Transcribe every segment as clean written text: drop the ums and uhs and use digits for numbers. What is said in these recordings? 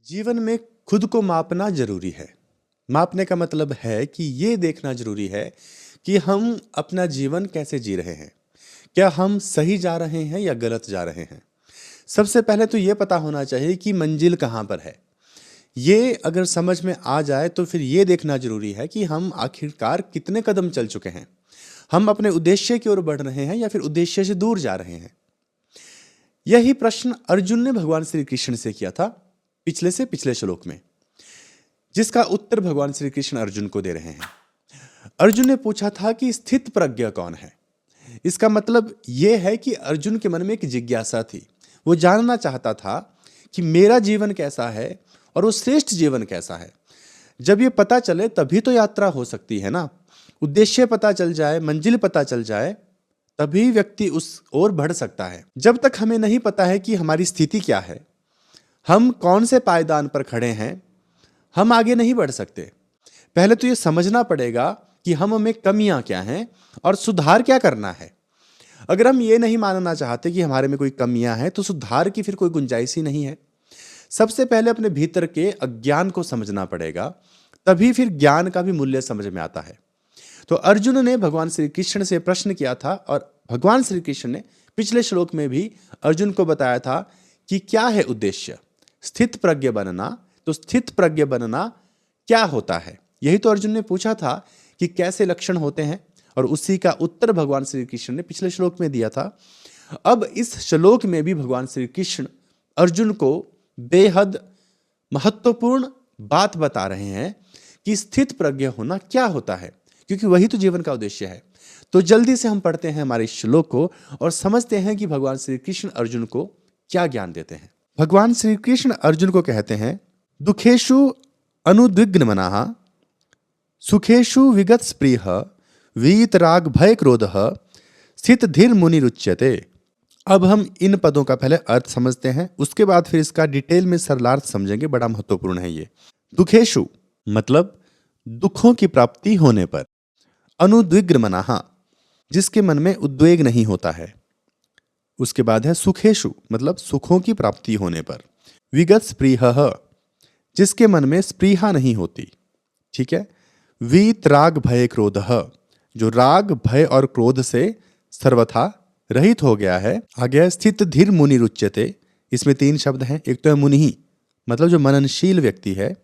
जीवन में खुद को मापना जरूरी है। मापने का मतलब है कि ये देखना जरूरी है कि हम अपना जीवन कैसे जी रहे हैं। क्या हम सही जा रहे हैं या गलत जा रहे हैं। सबसे पहले तो ये पता होना चाहिए कि मंजिल कहाँ पर है। ये अगर समझ में आ जाए तो फिर ये देखना जरूरी है कि हम आखिरकार कितने कदम चल चुके हैं। हम अपने उद्देश्य की ओर बढ़ रहे हैं या फिर उद्देश्य से दूर जा रहे हैं। यही प्रश्न अर्जुन ने भगवान श्री कृष्ण से किया था पिछले से पिछले श्लोक में, जिसका उत्तर भगवान श्री कृष्ण अर्जुन को दे रहे हैं। अर्जुन ने पूछा था कि स्थित प्रज्ञ कौन है। इसका मतलब यह है कि अर्जुन के मन में एक जिज्ञासा थी। वो जानना चाहता था कि मेरा जीवन कैसा है और वो श्रेष्ठ जीवन कैसा है। जब ये पता चले तभी तो यात्रा हो सकती है ना। उद्देश्य पता चल जाए, मंजिल पता चल जाए, तभी व्यक्ति उस ओर बढ़ सकता है। जब तक हमें नहीं पता है कि हमारी स्थिति क्या है, हम कौन से पायदान पर खड़े हैं, हम आगे नहीं बढ़ सकते। पहले तो ये समझना पड़ेगा कि हम में कमियां क्या हैं और सुधार क्या करना है। अगर हम ये नहीं मानना चाहते कि हमारे में कोई कमियां हैं तो सुधार की फिर कोई गुंजाइश ही नहीं है। सबसे पहले अपने भीतर के अज्ञान को समझना पड़ेगा, तभी फिर ज्ञान का भी मूल्य समझ में आता है। तो अर्जुन ने भगवान श्री कृष्ण से प्रश्न किया था और भगवान श्री कृष्ण ने पिछले श्लोक में भी अर्जुन को बताया था कि क्या है उद्देश्य, स्थित प्रज्ञ बनना। तो स्थित प्रज्ञ बनना क्या होता है, यही तो अर्जुन ने पूछा था कि कैसे लक्षण होते हैं, और उसी का उत्तर भगवान श्री कृष्ण ने पिछले श्लोक में दिया था। अब इस श्लोक में भी भगवान श्री कृष्ण अर्जुन को बेहद महत्वपूर्ण बात बता रहे हैं कि स्थित प्रज्ञ होना क्या होता है, क्योंकि वही तो जीवन का उद्देश्य है। तो जल्दी से हम पढ़ते हैं हमारे श्लोक को और समझते हैं कि भगवान श्री कृष्ण अर्जुन को क्या ज्ञान देते हैं। भगवान श्री कृष्ण अर्जुन को कहते हैं, दुखेषु अनुद्विग्न मनाः सुखेषु विगत स्पृह वीतराग भय क्रोधः स्थित धीर मुनिरुच्यते। अब हम इन पदों का पहले अर्थ समझते हैं, उसके बाद फिर इसका डिटेल में सरलार्थ समझेंगे। बड़ा महत्वपूर्ण है ये। दुखेषु मतलब दुखों की प्राप्ति होने पर, अनुद्विग्न मनाः जिसके मन में उद्वेग नहीं होता है। उसके बाद है सुखेषु मतलब सुखों की प्राप्ति होने पर, विगत स्पृहः जिसके मन में स्पृहा नहीं होती। ठीक है। वीतराग भय क्रोधः जो राग भय और क्रोध से सर्वथा रहित हो गया है। आगे स्थित धीर मुनिरुच्यते, इसमें 3 शब्द हैं। एक तो है मुनि मतलब जो मननशील व्यक्ति है,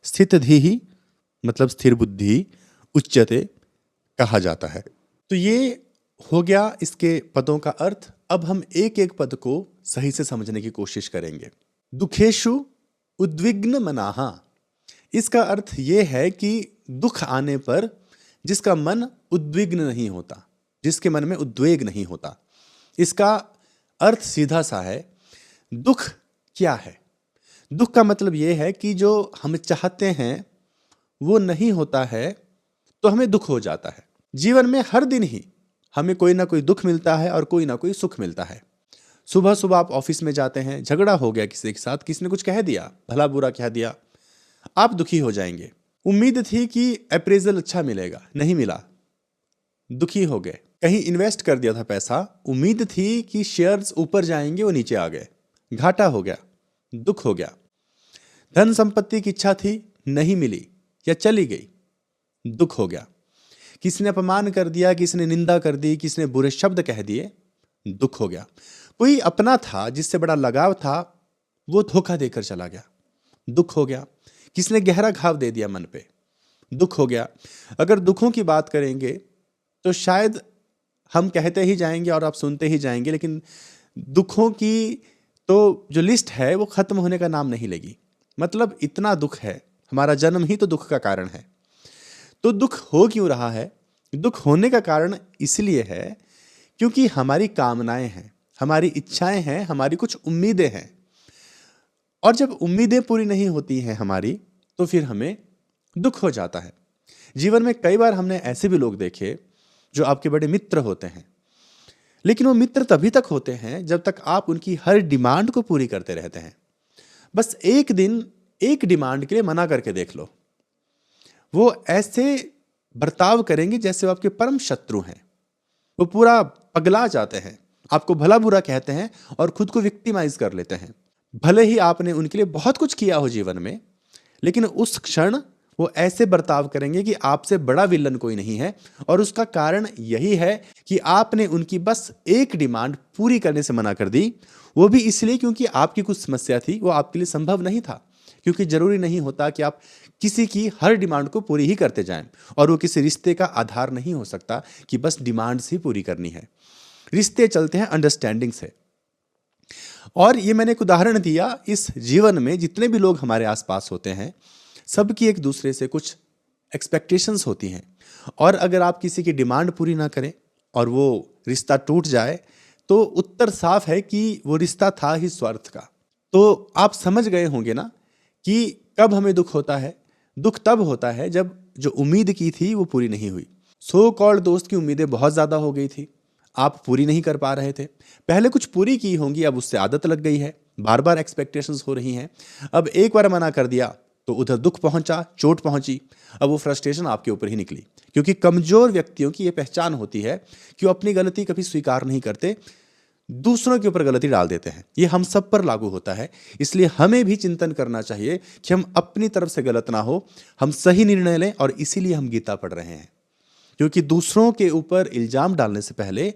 स्थित धीहि मतलब स्थिर बुद्धि, उच्यते कहा जाता है। तो ये हो गया इसके पदों का अर्थ। अब हम एक एक पद को सही से समझने की कोशिश करेंगे। दुखेषु उद्विग्न मनाः, इसका अर्थ ये है कि दुख आने पर जिसका मन उद्विग्न नहीं होता, जिसके मन में उद्वेग नहीं होता। इसका अर्थ सीधा सा है। दुख क्या है? दुख का मतलब यह है कि जो हम चाहते हैं वो नहीं होता है तो हमें दुख हो जाता है। जीवन में हर दिन ही हमें कोई ना कोई दुख मिलता है और कोई ना कोई सुख मिलता है। सुबह सुबह आप ऑफिस में जाते हैं, झगड़ा हो गया किसी के साथ, किसी ने कुछ कह दिया, भला बुरा कह दिया, आप दुखी हो जाएंगे। उम्मीद थी कि अप्रेजल अच्छा मिलेगा, नहीं मिला, दुखी हो गए। कहीं इन्वेस्ट कर दिया था पैसा, उम्मीद थी कि शेयर्स ऊपर जाएंगे, वो नीचे आ गए, घाटा हो गया, दुख हो गया। धन संपत्ति की इच्छा थी, नहीं मिली या चली गई, दुख हो गया। किसी ने अपमान कर दिया, किसी ने निंदा कर दी, किसी ने बुरे शब्द कह दिए, दुख हो गया। कोई अपना था जिससे बड़ा लगाव था, वो धोखा देकर चला गया, दुख हो गया। किसी ने गहरा घाव दे दिया मन पे, दुख हो गया। अगर दुखों की बात करेंगे तो शायद हम कहते ही जाएंगे और आप सुनते ही जाएंगे, लेकिन दुखों की तो जो लिस्ट है वो खत्म होने का नाम नहीं लेगी। मतलब इतना दुख है, हमारा जन्म ही तो दुख का कारण है। तो दुख हो क्यों रहा है? दुख होने का कारण इसलिए है क्योंकि हमारी कामनाएं हैं, हमारी इच्छाएं हैं, हमारी कुछ उम्मीदें हैं। और जब उम्मीदें पूरी नहीं होती हैं हमारी, तो फिर हमें दुख हो जाता है। जीवन में कई बार हमने ऐसे भी लोग देखे जो आपके बड़े मित्र होते हैं, लेकिन वो मित्र तभी तक होते हैं जब तक आप उनकी हर डिमांड को पूरी करते रहते हैं। बस एक दिन एक डिमांड के लिए मना करके देख लो, वो ऐसे बर्ताव करेंगे जैसे वो आपके परम शत्रु हैं। वो पूरा पगला जाते हैं, आपको भला बुरा कहते हैं और खुद को विक्टिमाइज कर लेते हैं। भले ही आपने उनके लिए बहुत कुछ किया हो जीवन में, लेकिन उस क्षण वो ऐसे बर्ताव करेंगे कि आपसे बड़ा विलन कोई नहीं है। और उसका कारण यही है कि आपने उनकी बस एक डिमांड पूरी करने से मना कर दी। वो भी इसलिए क्योंकि आपकी कुछ समस्या थी, वो आपके लिए संभव नहीं था। क्योंकि जरूरी नहीं होता कि आप किसी की हर डिमांड को पूरी ही करते जाएं, और वो किसी रिश्ते का आधार नहीं हो सकता कि बस डिमांड्स ही पूरी करनी है। रिश्ते चलते हैं अंडरस्टैंडिंग से। और ये मैंने एक उदाहरण दिया, इस जीवन में जितने भी लोग हमारे आसपास होते हैं, सबकी एक दूसरे से कुछ एक्सपेक्टेशंस होती हैं। और अगर आप किसी की डिमांड पूरी ना करें और वो रिश्ता टूट जाए, तो उत्तर साफ है कि वो रिश्ता था ही स्वार्थ का। तो आप समझ गए होंगे ना कि कब हमें दुख होता है। दुख तब होता है जब जो उम्मीद की थी वो पूरी नहीं हुई। सो कॉल्ड दोस्त की उम्मीदें बहुत ज़्यादा हो गई थी, आप पूरी नहीं कर पा रहे थे। पहले कुछ पूरी की होंगी, अब उससे आदत लग गई है, बार बार एक्सपेक्टेशंस हो रही हैं। अब एक बार मना कर दिया तो उधर दुख पहुंचा, चोट पहुंची। अब वो फ्रस्ट्रेशन आपके ऊपर ही निकली। क्योंकि कमजोर व्यक्तियों की ये पहचान होती है कि वो अपनी गलती कभी स्वीकार नहीं करते, दूसरों के ऊपर गलती डाल देते हैं। ये हम सब पर लागू होता है। इसलिए हमें भी चिंतन करना चाहिए कि हम अपनी तरफ से गलत ना हो, हम सही निर्णय लें। और इसीलिए हम गीता पढ़ रहे हैं, क्योंकि दूसरों के ऊपर इल्जाम डालने से पहले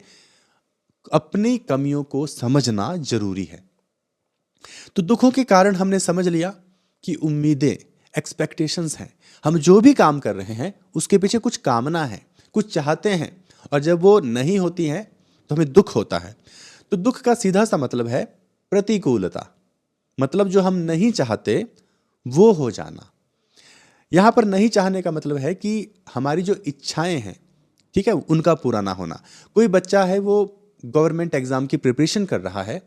अपनी कमियों को समझना जरूरी है। तो दुखों के कारण हमने समझ लिया कि उम्मीदें, एक्सपेक्टेशंस हैं। हम जो भी काम कर रहे हैं उसके पीछे कुछ कामना है, कुछ चाहते हैं, और जब वो नहीं होती हैं तो हमें दुख होता है। तो दुख का सीधा सा मतलब है प्रतिकूलता, मतलब जो हम नहीं चाहते वो हो जाना। यहां पर नहीं चाहने का मतलब है कि हमारी जो इच्छाएं हैं, ठीक है, उनका पूरा ना होना। कोई बच्चा है, वो गवर्नमेंट एग्जाम की प्रिपरेशन कर रहा है,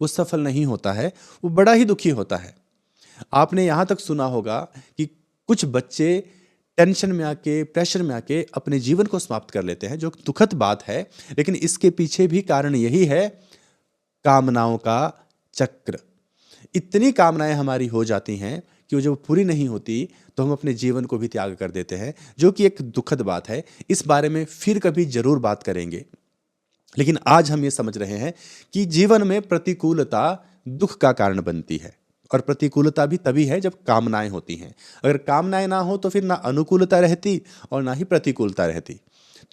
वो सफल नहीं होता है, वो बड़ा ही दुखी होता है। आपने यहां तक सुना होगा कि कुछ बच्चे टेंशन में आके, प्रेशर में आके अपने जीवन को समाप्त कर लेते हैं, जो दुखद बात है। लेकिन इसके पीछे भी कारण यही है, कामनाओं का चक्र। इतनी कामनाएं हमारी हो जाती हैं कि वो जब पूरी नहीं होती तो हम अपने जीवन को भी त्याग कर देते हैं, जो कि एक दुखद बात है। इस बारे में फिर कभी जरूर बात करेंगे। लेकिन आज हम ये समझ रहे हैं कि जीवन में प्रतिकूलता दुख का कारण बनती है, और प्रतिकूलता भी तभी है जब कामनाएं होती हैं। अगर कामनाएं ना हो तो फिर ना अनुकूलता रहती और ना ही प्रतिकूलता रहती।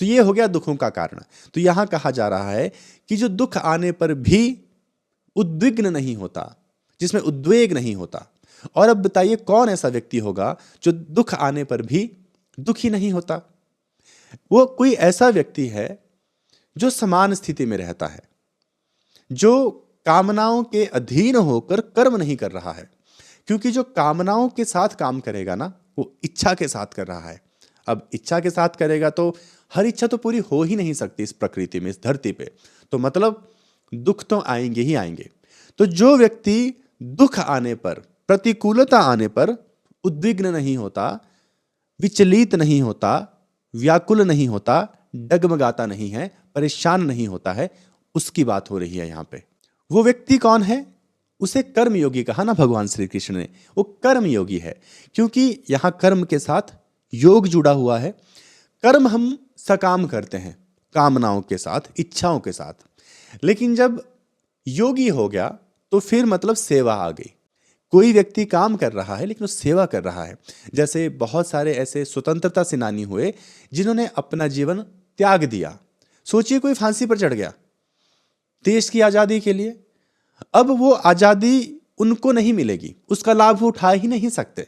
तो ये हो गया दुखों का कारण। तो यहां कहा जा रहा है कि जो दुख आने पर भी उद्विग्न नहीं होता, जिसमें उद्वेग नहीं होता। और अब बताइए कौन ऐसा व्यक्ति होगा जो दुख आने पर भी दुखी नहीं होता? वो कोई ऐसा व्यक्ति है जो समान स्थिति में रहता है, जो कामनाओं के अधीन होकर कर्म नहीं कर रहा है। क्योंकि जो कामनाओं के साथ काम करेगा ना, वो इच्छा के साथ कर रहा है। अब इच्छा के साथ करेगा तो हर इच्छा तो पूरी हो ही नहीं सकती इस प्रकृति में, इस धरती पे। तो मतलब दुख तो आएंगे ही आएंगे। तो जो व्यक्ति दुख आने पर, प्रतिकूलता आने पर उद्विग्न नहीं होता, विचलित नहीं होता, व्याकुल नहीं होता, डगमगाता नहीं है, परेशान नहीं होता है, उसकी बात हो रही है यहां पे। वो व्यक्ति कौन है? उसे कर्मयोगी कहा ना भगवान श्री कृष्ण ने। वो कर्मयोगी है क्योंकि यहां कर्म के साथ योग जुड़ा हुआ है। कर्म हम सकाम करते हैं, कामनाओं के साथ, इच्छाओं के साथ। लेकिन जब योगी हो गया तो फिर मतलब सेवा आ गई। कोई व्यक्ति काम कर रहा है लेकिन वो सेवा कर रहा है। जैसे बहुत सारे ऐसे स्वतंत्रता सेनानी हुए जिन्होंने अपना जीवन त्याग दिया। सोचिए कोई फांसी पर चढ़ गया देश की आजादी के लिए। अब वो आजादी उनको नहीं मिलेगी, उसका लाभ वो उठा ही नहीं सकते।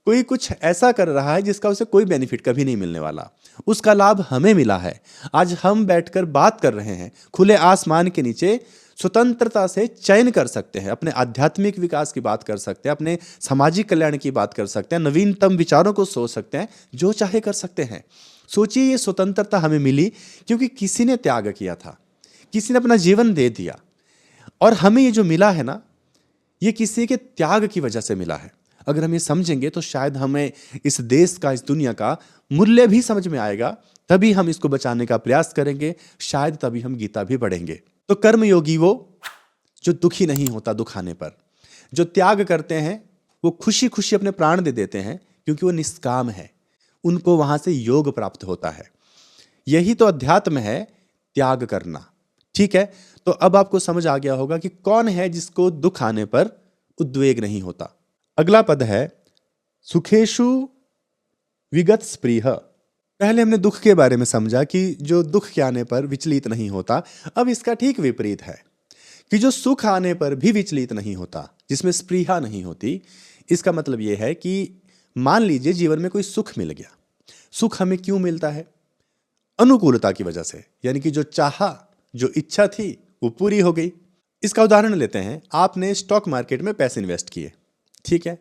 कोई कुछ ऐसा कर रहा है जिसका उसे कोई बेनिफिट कभी नहीं मिलने वाला, उसका लाभ हमें मिला है। आज हम बैठकर बात कर रहे हैं खुले आसमान के नीचे, स्वतंत्रता से चयन कर सकते हैं, अपने आध्यात्मिक विकास की बात कर सकते हैं, अपने सामाजिक कल्याण की बात कर सकते हैं, नवीनतम विचारों को सोच सकते हैं, जो चाहे कर सकते हैं। सोचिए ये स्वतंत्रता हमें मिली क्योंकि किसी ने त्याग किया था, किसी ने अपना जीवन दे दिया। और हमें ये जो मिला है ना, ये किसी के त्याग की वजह से मिला है। अगर हम ये समझेंगे तो शायद हमें इस देश का, इस दुनिया का मूल्य भी समझ में आएगा। तभी हम इसको बचाने का प्रयास करेंगे, शायद तभी हम गीता भी पढ़ेंगे। तो कर्मयोगी वो जो दुखी नहीं होता दुख आने पर, जो त्याग करते हैं, वो खुशी खुशी अपने प्राण दे देते हैं क्योंकि वो निष्काम है, उनको वहां से योग प्राप्त होता है। यही तो अध्यात्म है, त्याग करना। ठीक है, तो अब आपको समझ आ गया होगा कि कौन है जिसको दुख आने पर उद्वेग नहीं होता। अगला पद है सुखेशु विगत स्पृह। पहले हमने दुख के बारे में समझा कि जो दुख के आने पर विचलित नहीं होता। अब इसका ठीक विपरीत है कि जो सुख आने पर भी विचलित नहीं होता, जिसमें स्पृहा नहीं होती। इसका मतलब यह है कि मान लीजिए जीवन में कोई सुख मिल गया। सुख हमें क्यों मिलता है? अनुकूलता की वजह से, यानी कि जो चाहा, जो इच्छा थी वो पूरी हो गई। इसका उदाहरण लेते हैं, आपने स्टॉक मार्केट में पैसे इन्वेस्ट किए, ठीक है,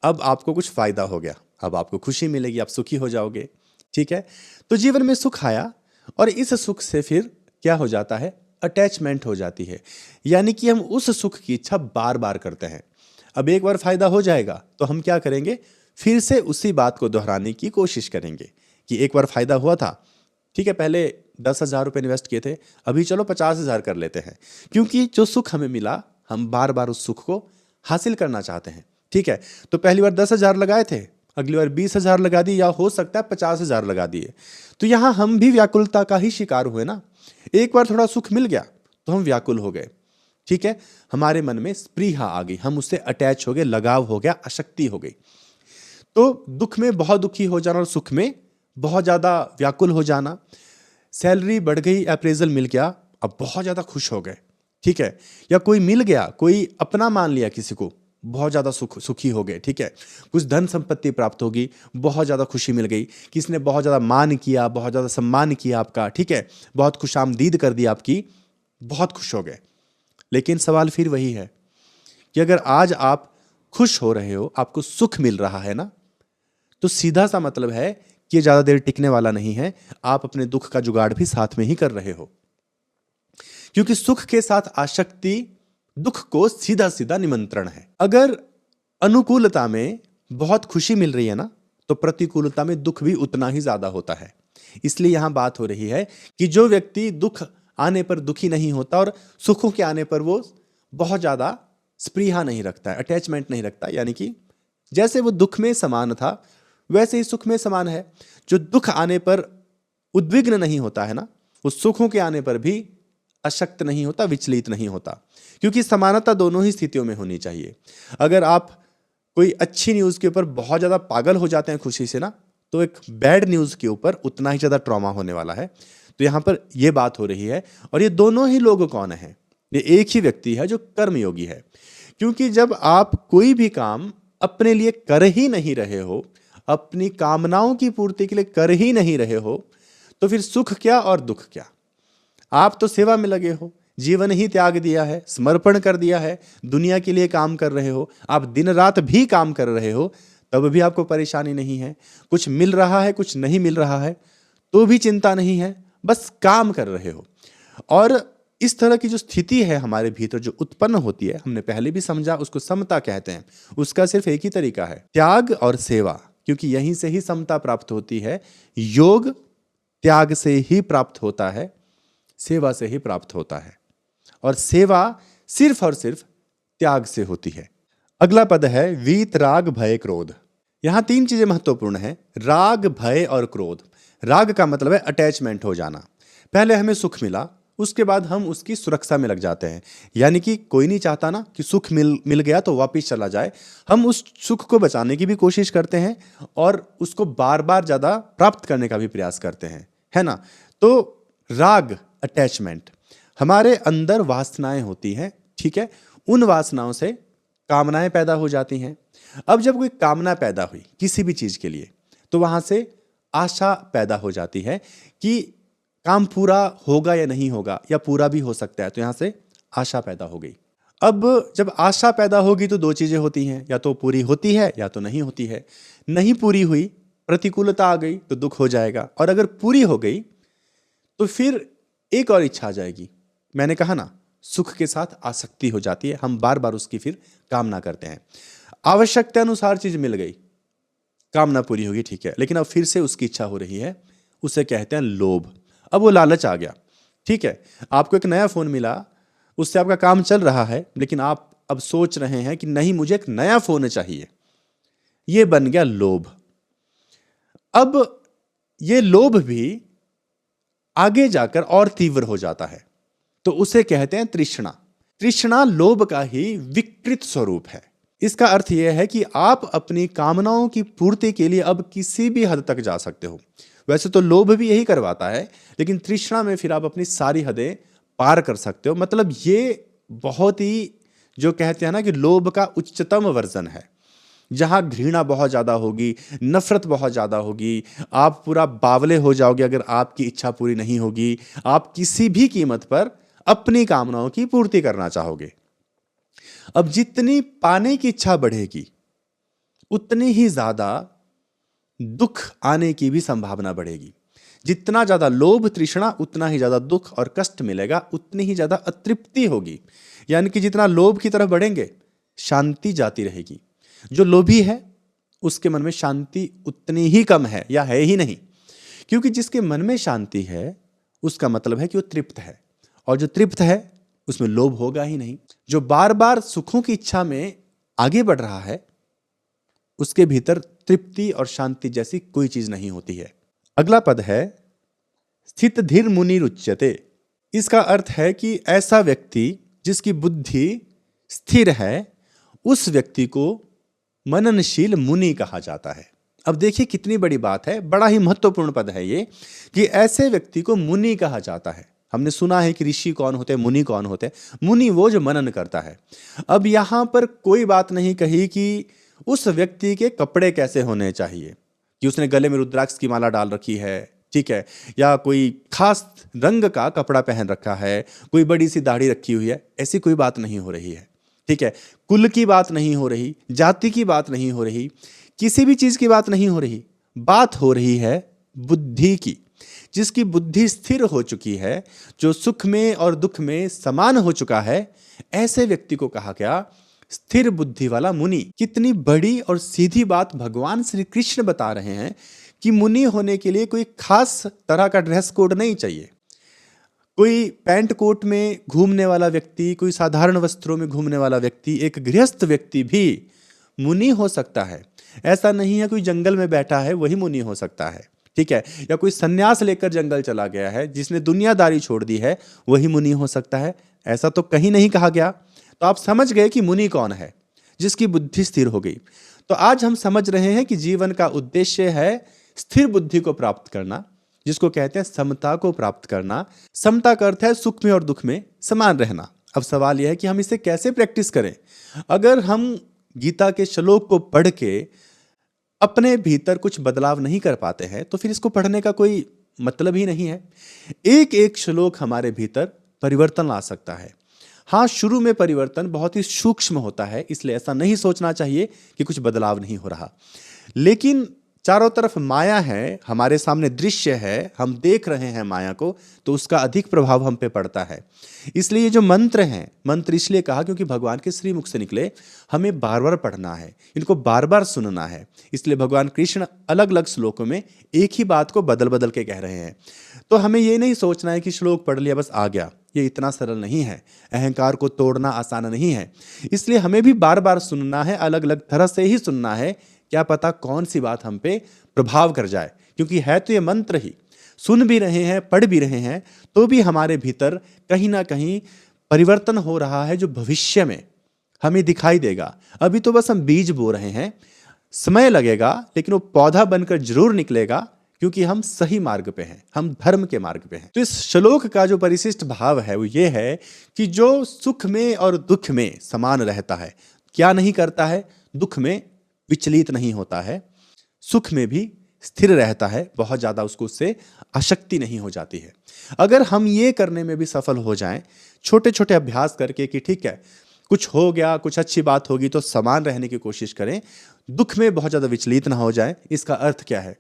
अब आपको कुछ फायदा हो गया, अब आपको खुशी मिलेगी, आप सुखी हो जाओगे, ठीक है। तो जीवन में सुख आया और इस सुख से फिर क्या हो जाता है? अटैचमेंट हो जाती है, यानी कि हम उस सुख की इच्छा बार बार करते हैं। अब एक बार फायदा हो जाएगा तो हम क्या करेंगे? फिर से उसी बात को दोहराने की कोशिश करेंगे कि एक बार फायदा हुआ था, ठीक है, पहले 10,000 रुपये इन्वेस्ट किए थे, अभी चलो 50,000 कर लेते हैं, क्योंकि जो सुख हमें मिला हम बार बार उस सुख को हासिल करना चाहते हैं, ठीक है। तो पहली बार 10,000 लगाए थे, अगली बार 20,000 लगा दिए, या हो सकता है 50,000 लगा दिए। तो यहां हम भी व्याकुलता का ही शिकार हुए ना। एक बार थोड़ा सुख मिल गया तो हम व्याकुल हो गए, ठीक है, हमारे मन में स्पृहा आ गई, हम उससे अटैच हो गए, लगाव हो गया, आसक्ति हो गई। तो दुख में बहुत दुखी हो जाना और सुख में बहुत ज्यादा व्याकुल हो जाना। सैलरी बढ़ गई, अप्रेजल मिल गया, अब बहुत ज्यादा खुश हो गए, ठीक है, या कोई मिल गया, कोई अपना मान लिया किसी को, बहुत ज्यादा सुखी हो गए, ठीक है। कुछ धन संपत्ति प्राप्त होगी, बहुत ज्यादा खुशी मिल गई, किसी ने बहुत ज्यादा मान किया, बहुत ज्यादा सम्मान किया आपका, ठीक है, बहुत खुशामदीद कर दी आपकी, बहुत खुश हो गए। लेकिन सवाल फिर वही है कि अगर आज आप खुश हो रहे हो, आपको सुख मिल रहा है ना, तो सीधा सा मतलब है कि ये ज्यादा देर टिकने वाला नहीं है। आप अपने दुख का जुगाड़ भी साथ में ही कर रहे हो, क्योंकि सुख के साथ आसक्ति दुख को सीधा सीधा निमंत्रण है। अगर अनुकूलता में बहुत खुशी मिल रही है ना, तो प्रतिकूलता में दुख भी उतना ही ज्यादा होता है। इसलिए यहां बात हो रही है कि जो व्यक्ति दुख आने पर दुखी नहीं होता और सुखों के आने पर वो बहुत ज्यादा स्पृहा नहीं रखता है, अटैचमेंट नहीं रखता, यानी कि जैसे वो दुख में समान था वैसे ही सुख में समान है। जो दुख आने पर उद्विग्न नहीं होता है ना, वो सुखों के आने पर भी अशक्त नहीं होता, विचलित नहीं होता, क्योंकि समानता दोनों ही स्थितियों में होनी चाहिए। अगर आप कोई अच्छी न्यूज़ के ऊपर बहुत ज़्यादा पागल हो जाते हैं खुशी से ना, तो एक बैड न्यूज़ के ऊपर उतना ही ज़्यादा ट्रॉमा होने वाला है। तो यहाँ पर यह बात हो रही है, और ये दोनों ही लोग कौन है? ये एक ही व्यक्ति है जो कर्मयोगी है। क्योंकि जब आप कोई भी काम अपने लिए कर ही नहीं रहे हो, अपनी कामनाओं की पूर्ति के लिए कर ही नहीं रहे हो, तो फिर सुख क्या और दुख क्या? आप तो सेवा में लगे हो, जीवन ही त्याग दिया है, समर्पण कर दिया है, दुनिया के लिए काम कर रहे हो, आप दिन रात भी काम कर रहे हो, तब भी आपको परेशानी नहीं है। कुछ मिल रहा है, कुछ नहीं मिल रहा है, तो भी चिंता नहीं है, बस काम कर रहे हो। और इस तरह की जो स्थिति है हमारे भीतर जो उत्पन्न होती है, हमने पहले भी समझा, उसको समता कहते हैं। उसका सिर्फ एक ही तरीका है, त्याग और सेवा, क्योंकि यहीं से ही समता प्राप्त होती है। योग त्याग से ही प्राप्त होता है, सेवा से ही प्राप्त होता है, और सेवा सिर्फ और सिर्फ त्याग से होती है। अगला पद है वीत राग भय क्रोध। यहां 3 चीजें महत्वपूर्ण हैं, राग, भय और क्रोध। राग का मतलब है अटैचमेंट हो जाना। पहले हमें सुख मिला, उसके बाद हम उसकी सुरक्षा में लग जाते हैं, यानी कि कोई नहीं चाहता ना कि सुख मिल गया तो वापस चला जाए। हम उस सुख को बचाने की भी कोशिश करते हैं और उसको बार बार ज्यादा प्राप्त करने का भी प्रयास करते हैं, है ना। तो राग, अटैचमेंट, हमारे अंदर वासनाएं होती हैं, ठीक है, उन वासनाओं से कामनाएं पैदा हो जाती हैं। अब जब कोई कामना पैदा हुई किसी भी चीज के लिए, तो वहां से आशा पैदा हो जाती है कि काम पूरा होगा या नहीं होगा, या पूरा भी हो सकता है, तो यहां से आशा पैदा हो गई। अब जब आशा पैदा होगी तो 2 चीजें होती हैं, या तो पूरी होती है या तो नहीं होती है। नहीं पूरी हुई, प्रतिकूलता आ गई तो दुख हो जाएगा, और अगर पूरी हो गई तो फिर एक और इच्छा आ जाएगी। मैंने कहा ना, सुख के साथ आसक्ति हो जाती है, हम बार बार उसकी फिर कामना करते हैं। आवश्यकता अनुसार चीज मिल गई, कामना पूरी होगी, ठीक है, लेकिन अब फिर से उसकी इच्छा हो रही है, उसे कहते हैं लोभ। अब वो लालच आ गया, ठीक है, आपको एक नया फोन मिला, उससे आपका काम चल रहा है, लेकिन आप अब सोच रहे हैं कि नहीं, मुझे एक नया फोन चाहिए। ये बन गया लोभ। अब ये लोभ भी आगे जाकर और तीव्र हो जाता है, तो उसे कहते हैं तृष्णा। तृष्णा लोभ का ही विकृत स्वरूप है। इसका अर्थ यह है कि आप अपनी कामनाओं की पूर्ति के लिए अब किसी भी हद तक जा सकते हो। वैसे तो लोभ भी यही करवाता है, लेकिन तृष्णा में फिर आप अपनी सारी हदें पार कर सकते हो। मतलब ये बहुत ही, जो कहते हैं ना कि लोभ का उच्चतम वर्जन है, जहां घृणा बहुत ज्यादा होगी, नफरत बहुत ज्यादा होगी, आप पूरा बावले हो जाओगे अगर आपकी इच्छा पूरी नहीं होगी, आप किसी भी कीमत पर अपनी कामनाओं की पूर्ति करना चाहोगे। अब जितनी पाने की इच्छा बढ़ेगी, उतनी ही ज्यादा दुख आने की भी संभावना बढ़ेगी। जितना ज्यादा लोभ तृष्णा, उतना ही ज्यादा दुख और कष्ट मिलेगा, उतनी ही ज्यादा अतृप्ति होगी। यानी कि जितना लोभ की तरफ बढ़ेंगे, शांति जाती रहेगी। जो लोभी है उसके मन में शांति उतनी ही कम है या है ही नहीं, क्योंकि जिसके मन में शांति है उसका मतलब है कि वो तृप्त है, और जो तृप्त है उसमें लोभ होगा ही नहीं। जो बार बार सुखों की इच्छा में आगे बढ़ रहा है, उसके भीतर तृप्ति और शांति जैसी कोई चीज नहीं होती है। अगला पद है स्थित धीर मुनि रुच्यते। इसका अर्थ है कि ऐसा व्यक्ति जिसकी बुद्धि स्थिर है, उस व्यक्ति को मननशील मुनि कहा जाता है। अब देखिए कितनी बड़ी बात है, बड़ा ही महत्वपूर्ण पद है ये, कि ऐसे व्यक्ति को मुनि कहा जाता है। हमने सुना है कि ऋषि कौन होते हैं, मुनि कौन होते हैं। मुनि वो जो मनन करता है। अब यहां पर कोई बात नहीं कही कि उस व्यक्ति के कपड़े कैसे होने चाहिए, कि उसने गले में रुद्राक्ष की माला डाल रखी है, ठीक है, या कोई खास रंग का कपड़ा पहन रखा है, कोई बड़ी सी दाढ़ी रखी हुई है, ऐसी कोई बात नहीं हो रही है। ठीक है, कुल की बात नहीं हो रही, जाति की बात नहीं हो रही, किसी भी चीज की बात नहीं हो रही। बात हो रही है बुद्धि की। जिसकी बुद्धि स्थिर हो चुकी है, जो सुख में और दुख में समान हो चुका है, ऐसे व्यक्ति को कहा गया स्थिर बुद्धि वाला मुनि। कितनी बड़ी और सीधी बात भगवान श्री कृष्ण बता रहे हैं कि मुनि होने के लिए कोई खास तरह का ड्रेस कोड नहीं चाहिए। कोई पैंट कोट में घूमने वाला व्यक्ति, कोई साधारण वस्त्रों में घूमने वाला व्यक्ति, एक गृहस्थ व्यक्ति भी मुनि हो सकता है। ऐसा नहीं है कोई जंगल में बैठा है वही मुनि हो सकता है, ठीक है, या कोई सन्यास लेकर जंगल चला गया है, जिसने दुनियादारी छोड़ दी है, वही मुनि हो सकता है। ऐसा तो कहीं नहीं कहा गया। तो आप समझ गए कि मुनि कौन है, जिसकी बुद्धि स्थिर हो गई। तो आज हम समझ रहे हैं कि जीवन का उद्देश्य है स्थिर बुद्धि को प्राप्त करना, जिसको कहते हैं समता को प्राप्त करना। समता का अर्थ है सुख में और दुख में समान रहना। अब सवाल यह है कि हम इसे कैसे प्रैक्टिस करें। अगर हम गीता के श्लोक को पढ़ के अपने भीतर कुछ बदलाव नहीं कर पाते हैं, तो फिर इसको पढ़ने का कोई मतलब ही नहीं है। एक एक श्लोक हमारे भीतर परिवर्तन ला सकता है। हाँ, शुरू में परिवर्तन बहुत ही सूक्ष्म होता है, इसलिए ऐसा नहीं सोचना चाहिए कि कुछ बदलाव नहीं हो रहा। लेकिन चारों तरफ माया है, हमारे सामने दृश्य है, हम देख रहे हैं माया को, तो उसका अधिक प्रभाव हम पे पड़ता है। इसलिए ये जो मंत्र हैं, मंत्र इसलिए कहा क्योंकि भगवान के श्रीमुख से निकले, हमें बार बार पढ़ना है, इनको बार बार सुनना है। इसलिए भगवान कृष्ण अलग अलग श्लोकों में एक ही बात को बदल बदल के कह रहे हैं। तो हमें ये नहीं सोचना है कि श्लोक पढ़ लिया बस आ गया, ये इतना सरल नहीं है। अहंकार को तोड़ना आसान नहीं है। इसलिए हमें भी बार बार सुनना है, अलग अलग तरह से ही सुनना है। क्या पता कौन सी बात हम पे प्रभाव कर जाए, क्योंकि है तो ये मंत्र ही। सुन भी रहे हैं, पढ़ भी रहे हैं, तो भी हमारे भीतर कहीं ना कहीं परिवर्तन हो रहा है, जो भविष्य में हमें दिखाई देगा। अभी तो बस हम बीज बो रहे हैं, समय लगेगा, लेकिन वो पौधा बनकर जरूर निकलेगा, क्योंकि हम सही मार्ग पे हैं, हम धर्म के मार्ग पे हैं। तो इस श्लोक का जो परिशिष्ट भाव है वो ये है कि जो सुख में और दुख में समान रहता है, क्या नहीं करता है, दुख में विचलित नहीं होता है, सुख में भी स्थिर रहता है, बहुत ज्यादा उसको उससे आसक्ति नहीं हो जाती है। अगर हम ये करने में भी सफल हो जाएं, छोटे छोटे अभ्यास करके कि ठीक है कुछ हो गया, कुछ अच्छी बात होगी तो समान रहने की कोशिश करें, दुख में बहुत ज्यादा विचलित ना हो जाए। इसका अर्थ क्या है?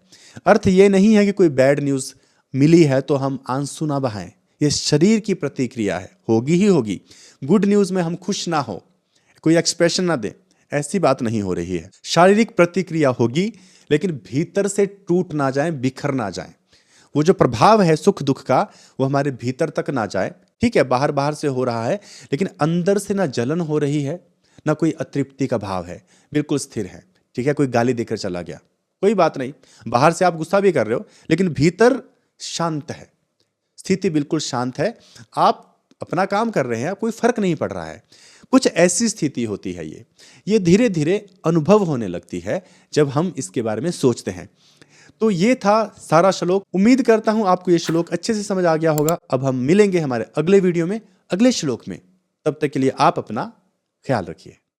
अर्थ ये नहीं है कि कोई बैड न्यूज मिली है तो हम आंसू ना बहाएं, ये शरीर की प्रतिक्रिया है, होगी ही होगी। गुड न्यूज में हम खुश ना हो, कोई एक्सप्रेशन ना दें, ऐसी बात नहीं हो रही है। शारीरिक प्रतिक्रिया होगी, लेकिन भीतर से टूट ना जाए, बिखर ना जाए। वो जो प्रभाव है सुख दुख का, वो हमारे भीतर तक ना जाए। ठीक है, बाहर बाहर से हो रहा है, लेकिन अंदर से ना जलन हो रही है, ना कोई अतृप्ति का भाव है, बिल्कुल स्थिर है। ठीक है, कोई गाली देकर चला गया, कोई बात नहीं, बाहर से आप गुस्सा भी कर रहे हो, लेकिन भीतर शांत है, स्थिति बिल्कुल शांत है। आप अपना काम कर रहे हैं, कोई फर्क नहीं पड़ रहा है। कुछ ऐसी स्थिति होती है ये धीरे धीरे अनुभव होने लगती है जब हम इसके बारे में सोचते हैं। तो ये था सारा श्लोक। उम्मीद करता हूं आपको ये श्लोक अच्छे से समझ आ गया होगा। अब हम मिलेंगे हमारे अगले वीडियो में, अगले श्लोक में। तब तक के लिए आप अपना ख्याल रखिए।